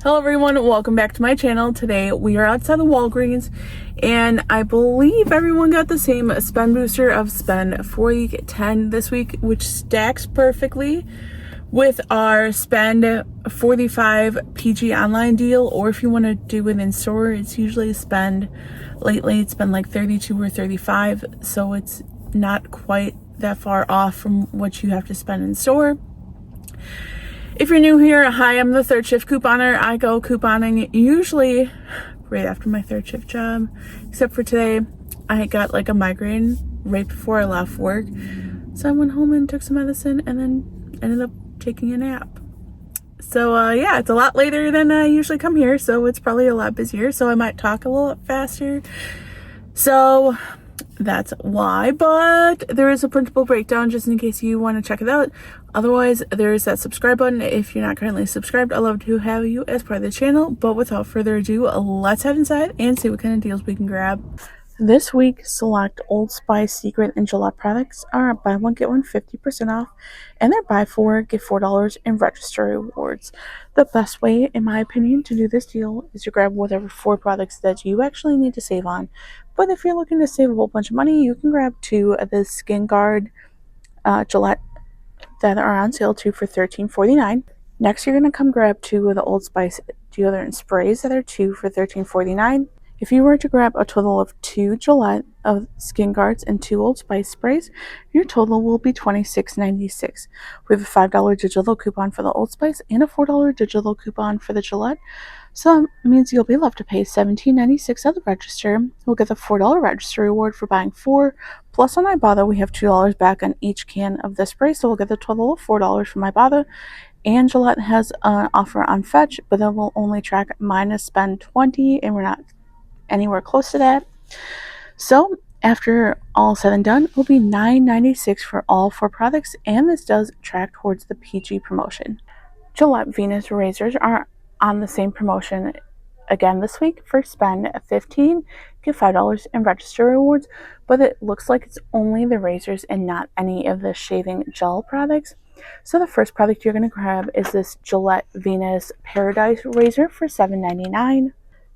Hello everyone, welcome back to my channel. Today we are outside the Walgreens and I believe everyone got the same spend booster of spend 40 this week, which stacks perfectly with our spend 45 PG online deal, or if you want to do it in store, it's usually lately it's been like 32 or 35, so it's not quite that far off from what you have to spend in store. If you're new here, hi, I'm the third shift couponer. I go couponing usually right after my third shift job, except for today. I got like a migraine right before I left work, so I went home and took some medicine and then ended up taking a nap. So yeah, it's a lot later than I usually come here, so it's probably a lot busier, so I might talk a little faster. So that's why, but there is a printable breakdown just in case you want to check it out. Otherwise, there's that subscribe button if you're not currently subscribed. I'd love to have you as part of the channel, but without further ado, let's head inside and see what kind of deals we can grab. This week, select Old Spice, Secret, and Gillette products are buy one, get one 50% off, and they're buy four, get $4 in register rewards. The best way, in my opinion, to do this deal is to grab whatever 4 products that you actually need to save on. But if you're looking to save a whole bunch of money, you can grab 2 of the Skin Guard Gillette that are on sale, 2 for $13.49. Next, you're going to come grab 2 of the Old Spice deodorant sprays that are 2 for $13.49. If you were to grab a total of 2 Gillette of Skin Guards and 2 Old Spice sprays, your total will be $26.96. We have a $5 digital coupon for the Old Spice and a $4 digital coupon for the Gillette. So that means you'll be left to pay $17.96 at the register. We'll get the $4 register reward for buying 4. Plus on Ibotta, we have $2 back on each can of the spray, so we'll get the total of $4 from Ibotta. And Gillette has an offer on Fetch, but that will only track minus spend 20, and we're not anywhere close to that. So after all said and done, it will be $9.96 for all 4 products, and this does track towards the PG promotion. Gillette Venus razors are on the same promotion again this week for spend 15, get $5 in register rewards, but it looks like it's only the razors and not any of the shaving gel products. So the first product you're going to grab is this Gillette Venus Paradise razor for $7.99.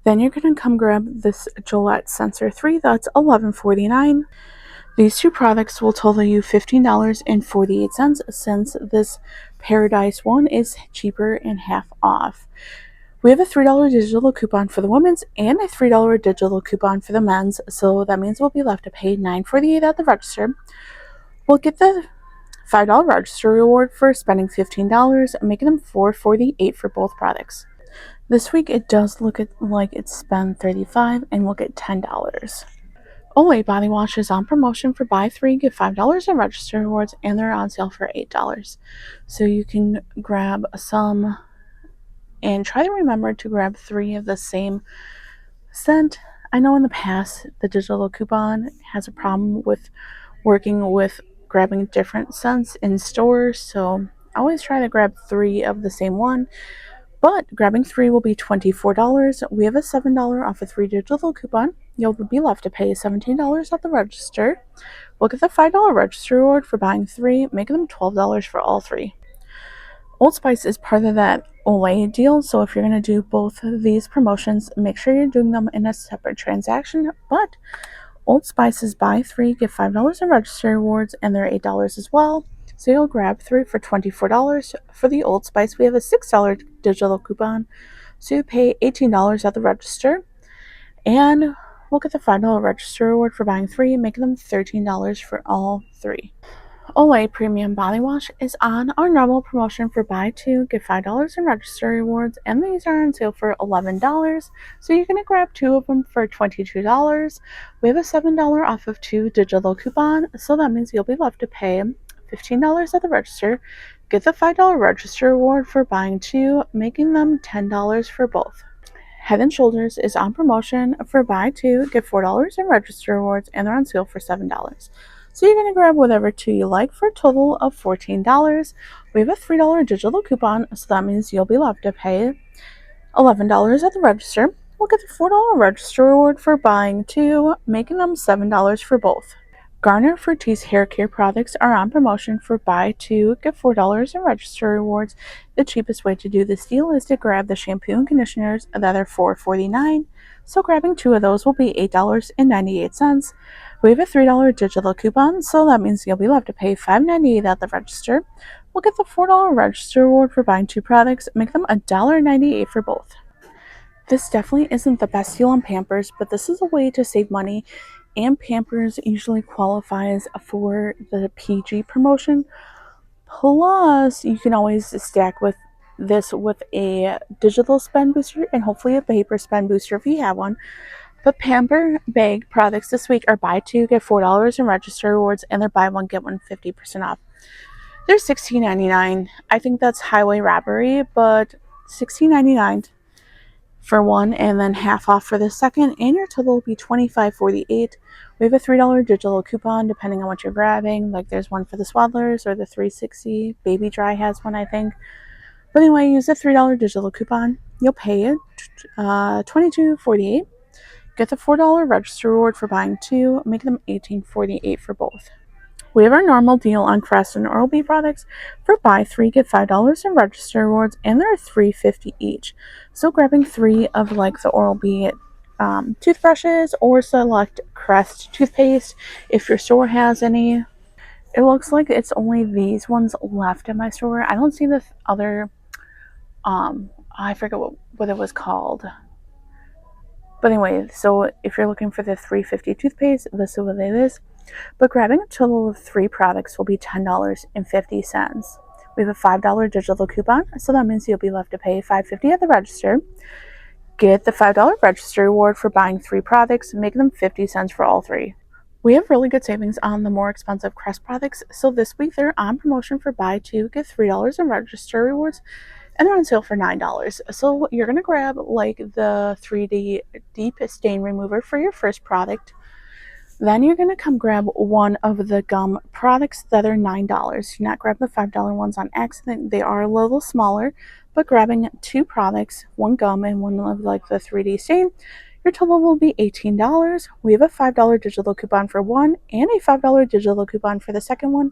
Then you're going to come grab this Gillette Sensor 3, that's $11.49. These 2 products will total you $15.48 since this Paradise one is cheaper and half off. We have a $3 digital coupon for the women's and a $3 digital coupon for the men's, so that means we'll be left to pay $9.48 at the register. We'll get the $5 register reward for spending $15, making them $4.48 for both products. This week it does look like it's spend $35 and we'll get $10. Olay body wash is on promotion for buy 3, get $5 in register rewards, and they're on sale for $8. So you can grab some and try to remember to grab 3 of the same scent. I know in the past the digital coupon has a problem with working with grabbing different scents in stores, so I always try to grab 3 of the same one. But grabbing 3 will be $24. We have a $7 off a 3 digital coupon. You'll be left to pay $17 at the register. We'll get the $5 register reward for buying 3, making them $12 for all 3. Old Spice is part of that Olay deal, so if you're going to do both of these promotions, make sure you're doing them in a separate transaction. But Old Spice is buy 3, get $5 in register rewards, and they're $8 as well. So you'll grab 3 for $24. For the Old Spice, we have a $6 digital coupon, so you pay $18 at the register. And we'll get the $5 register reward for buying 3, making them $13 for all 3. Olay Premium Body Wash is on our normal promotion for buy 2, get $5 in register rewards, and these are on sale for $11. So you're going to grab 2 of them for $22. We have a $7 off of 2 digital coupon, so that means you'll be left to pay $15 at the register, get the $5 register reward for buying 2, making them $10 for both. Head & Shoulders is on promotion for buy 2, get $4 in register rewards, and they're on sale for $7. So you're going to grab whatever 2 you like for a total of $14. We have a $3 digital coupon, so that means you'll be left to pay $11 at the register. We'll get the $4 register reward for buying 2, making them $7 for both. Garnier Fructis hair care products are on promotion for buy two, get $4 in register rewards. The cheapest way to do this deal is to grab the shampoo and conditioners that are $4.49. So grabbing two of those will be $8.98. We have a $3 digital coupon, so that means you'll be left to pay $5.98 at the register. We'll get the $4 register reward for buying two products, make them $1.98 for both. This definitely isn't the best deal on Pampers, but this is a way to save money, and Pampers usually qualifies for the PG promotion. Plus, you can always stack with this with a digital spend booster and hopefully a paper spend booster if you have one. But Pamper bag products this week are buy two, get $4 in register rewards, and they're buy one, get one 50% off. They're $16.99. I think that's highway robbery, but $16.99 for one and then half off for the second, and your total will be $25.48. We have a $3 digital coupon depending on what you're grabbing. Like there's one for the Swaddlers or the 360. Baby Dry has one, I think. But anyway, use the $3 digital coupon. You'll pay it $22.48. Get the $4 register reward for buying two. Make them $18.48 for both. We have our normal deal on Crest and Oral-B products for buy three, get $5 in register rewards, and they're $3.50 each. So grabbing three of like the Oral-B toothbrushes or select Crest toothpaste if your store has any. It looks like it's only these ones left in my store. I don't see the other, I forget what it was called. But anyway, so if you're looking for the $3.50 toothpaste, this is what it is. But grabbing a total of three products will be $10.50. We have a $5 digital coupon, so that means you'll be left to pay $5.50 at the register. Get the $5 register reward for buying three products, make them 50 cents for all three. We have really good savings on the more expensive Crest products, so this week they're on promotion for buy two, get $3 in register rewards, and they're on sale for $9. So you're going to grab like the 3D deep stain remover for your first product. Then you're going to come grab one of the gum products that are $9. Do not grab the $5 ones on accident. They are a little smaller, but grabbing two products, one gum and one of like the 3D stain, your total will be $18. We have a $5 digital coupon for one and a $5 digital coupon for the second one.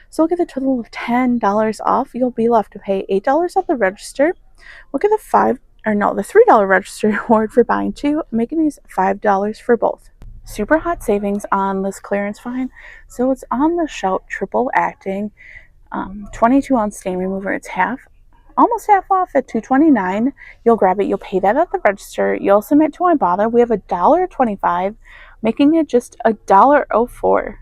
So we'll get a total of $10 off. You'll be left to pay $8 at the register. We'll get the $3 register reward for buying two, making these $5 for both. Super hot savings on this clearance find. So it's on the Shout triple acting 22 ounce stain remover. It's almost half off at $2.29. You'll grab it, you'll pay that at the register, you'll submit to Ibotta. We have $1.25, making it just $1.04.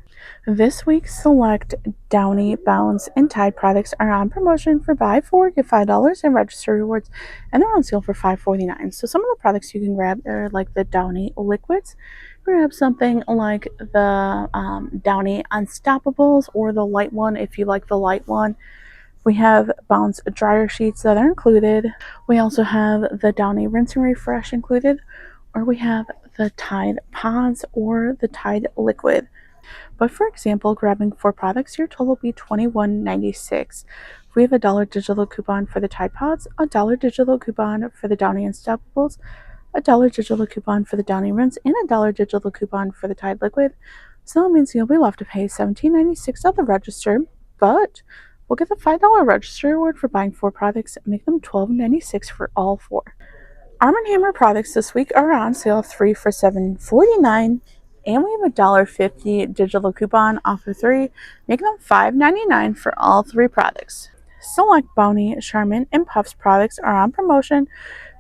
This week's select Downy, Bounce, and Tide products are on promotion for buy four, get $5 in register rewards, and they're on sale for $5.49. So some of the products you can grab are like the Downy liquids. Grab something like the Downy Unstoppables or the light one if you like the light one. We have Bounce dryer sheets that are included. We also have the Downy Rinse and Refresh included, or we have the Tide Pods or the Tide Liquid. But for example, grabbing four products, your total will be $21.96. We have a $1 digital coupon for the Tide Pods, a $1 digital coupon for the Downy Unstoppables, a $1 digital coupon for the Downy Rinse, and a $1 digital coupon for the Tide Liquid. So that means you'll be left to pay $17.96 at the register, but we'll get the $5 register reward for buying four products and make them $12.96 for all four. Arm & Hammer products this week are on sale 3 for $7.49, and we have a $1.50 digital coupon off of three, making them $5.99 for all three products. Select Bounty, Charmin, and Puffs products are on promotion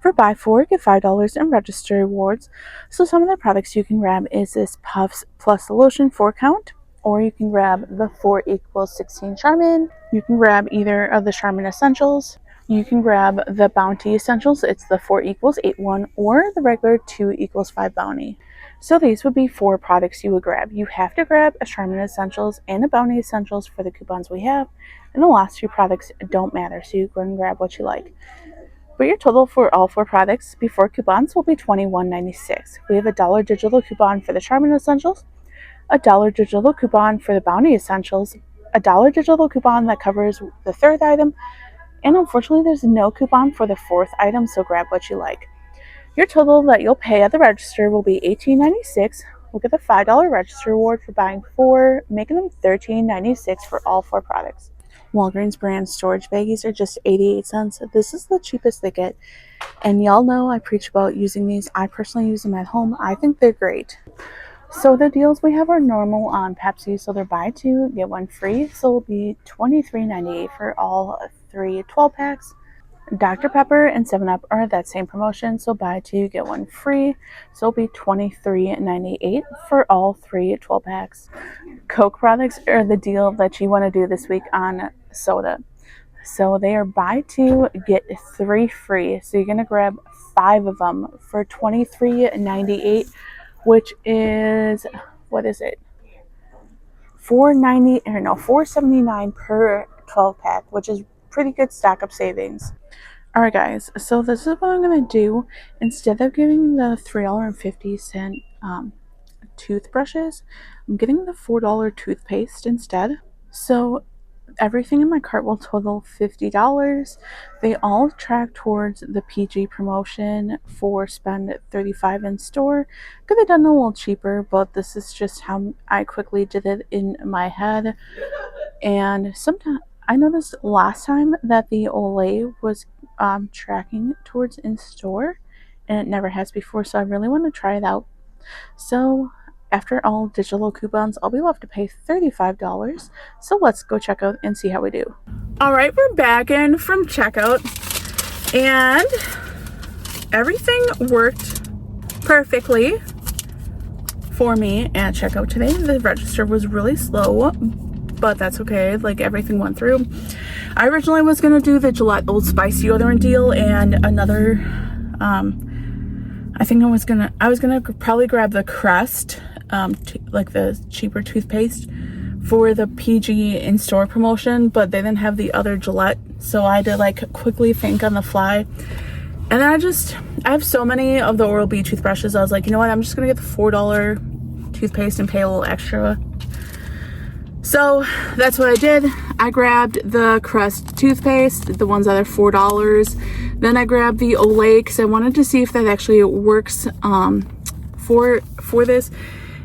for buy four, get $5 in register rewards. So some of the products you can grab is this Puffs Plus Lotion 4 count, or you can grab the 4 equals 16 Charmin. You can grab either of the Charmin Essentials. You can grab the Bounty Essentials. It's the 4 equals 8 one, or the regular 2 equals 5 Bounty. So these would be four products you would grab. You have to grab a Charmin Essentials and a Bounty Essentials for the coupons we have, and the last two products don't matter, so you go and grab what you like. But your total for all four products before coupons will be $21.96. We have a $1 digital coupon for the Charmin Essentials, a $1 digital coupon for the Bounty Essentials, a $1 digital coupon that covers the third item, and unfortunately there's no coupon for the fourth item, so grab what you like. Your total that you'll pay at the register will be $18.96. we'll get the $5 register reward for buying 4, making them $13.96 for all 4 products. Walgreens brand storage baggies are just 88 cents. This is the cheapest they get. And y'all know I preach about using these. I personally use them at home. I think they're great. So the deals we have are normal on Pepsi. So they're buy 2, get 1 free. So it'll be $23.98 for all 3 12-packs. Dr. Pepper and 7-Up are that same promotion. So buy 2, get 1 free. So it'll be $23.98 for all 3 12-packs. Coke products are the deal that you want to do this week on soda. So they are buy 2, get 3 free. So you're going to grab 5 of them for $23.98, which is, what is it? $4.79 per 12-pack, which is pretty good stock up savings. All right, guys. So this is what I'm going to do. Instead of getting the $3.50 toothbrushes, I'm getting the $4 toothpaste instead. So everything in my cart will total $50. They all track towards the PG promotion for spend $35 in store. Could have done a little cheaper, but this is just how I quickly did it in my head. And sometimes I noticed last time that the Olay was tracking towards in store, and it never has before, so I really want to try it out. So after all digital coupons, I'll be left to pay $35. So let's go check out and see how we do. All right, we're back in from checkout, and everything worked perfectly for me at checkout today. The register was really slow, but that's okay. Like, everything went through. I originally was gonna do the Gillette Old Spice deodorant deal and another. I think I was gonna probably grab the Crest, like the cheaper toothpaste for the PG in-store promotion, but they didn't have the other Gillette, so I had to like quickly think on the fly. And then I have so many of the Oral-B toothbrushes, I was like, you know what, I'm just gonna get the $4 toothpaste and pay a little extra. So that's what I did. I grabbed the Crest toothpaste, the ones that are $4. Then I grabbed the Olay because I wanted to see if that actually works for this.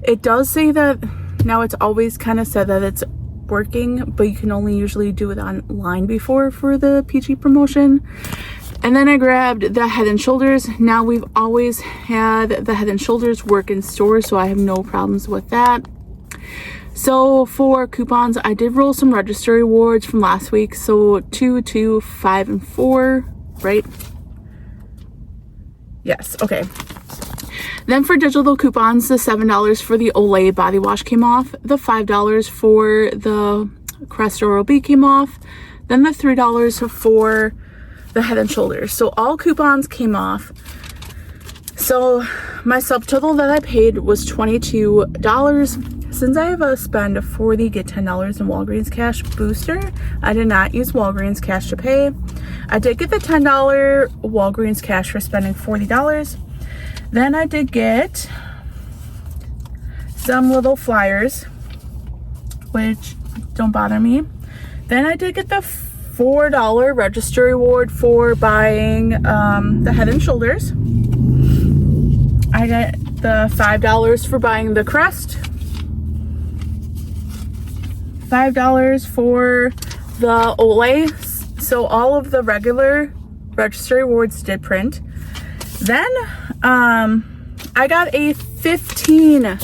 It does say that now, it's always kind of said that it's working, but you can only usually do it online before for the PG promotion. And then I grabbed the Head and Shoulders. Now, we've always had the Head and Shoulders work in stores, so I have no problems with that. So for coupons, I did roll some register rewards from last week. So 2, 2, 5, and 4, right? Yes, okay. Then for digital coupons, the $7 for the Olay body wash came off. The $5 for the Crest Oral-B came off. Then the $3 for the Head and Shoulders. So all coupons came off. So my subtotal that I paid was $22. Since I have a spend of $40, get $10 in Walgreens cash booster, I did not use Walgreens cash to pay. I did get the $10 Walgreens cash for spending $40. Then I did get some little flyers, which don't bother me. Then I did get the $4 register reward for buying the Head and Shoulders. I got the $5 for buying the Crest. $5 for the Olay. So all of the regular register rewards did print. Then I got a $15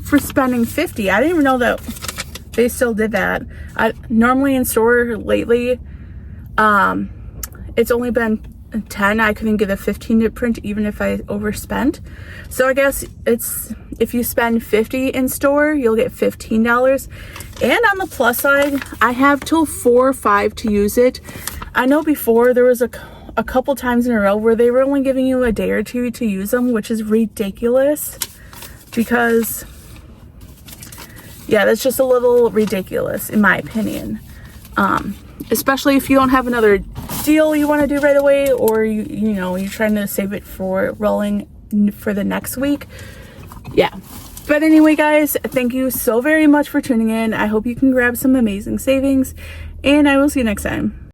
for spending $50. I didn't even know that they still did that. Normally in store lately, it's only been 10. I couldn't get a 15 to print even if I overspent. So I guess it's, if you spend $50 in store, you'll get $15. And on the plus side, I have till 4 or 5 to use it. I know before there was a couple times in a row where they were only giving you a day or two to use them, which is ridiculous, because yeah, that's just a little ridiculous in my opinion. Especially if you don't have another deal you want to do right away, or you know, you're trying to save it for rolling for the next week. Yeah. But anyway, guys, thank you so very much for tuning in. I hope you can grab some amazing savings, and I will see you next time.